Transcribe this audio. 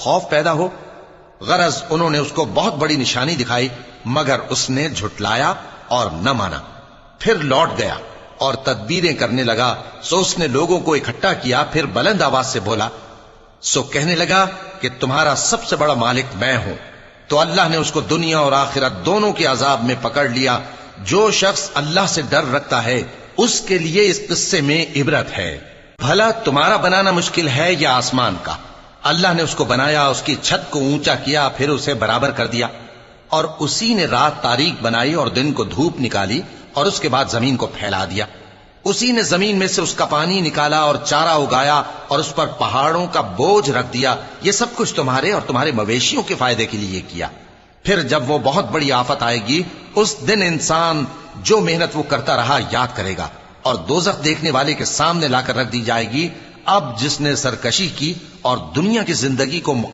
خوف پیدا ہو؟ غرض انہوں نے اس کو بہت بڑی نشانی دکھائی، مگر اس نے جھٹلایا اور نہ مانا۔ پھر لوٹ گیا اور تدبیریں کرنے لگا۔ سو اس نے لوگوں کو اکٹھا کیا، پھر بلند آواز سے بولا، سو کہنے لگا کہ تمہارا سب سے بڑا مالک میں ہوں۔ تو اللہ نے اس کو دنیا اور آخرت دونوں کے عذاب میں پکڑ لیا۔ جو شخص اللہ سے ڈر رکھتا ہے اس کے لیے اس قصے میں عبرت ہے۔ بھلا تمہارا بنانا مشکل ہے یا آسمان کا؟ اللہ نے اس کو بنایا، اس کی چھت کو اونچا کیا، پھر اسے برابر کر دیا، اور اسی نے رات تاریک بنائی اور دن کو دھوپ نکالی، اور اس کے بعد زمین کو پھیلا دیا۔ اسی نے زمین میں سے اس کا پانی نکالا اور چارہ اگایا اور اس پر پہاڑوں کا بوجھ رکھ دیا۔ یہ سب کچھ تمہارے اور تمہارے مویشیوں کے فائدے کے لیے کیا۔ پھر جب وہ بہت بڑی آفت آئے گی، اس دن انسان جو محنت وہ کرتا رہا یاد کرے گا، اور دوزخ دیکھنے والے کے سامنے لا کر رکھ دی جائے گی۔ اب جس نے سرکشی کی اور دنیا کی زندگی کو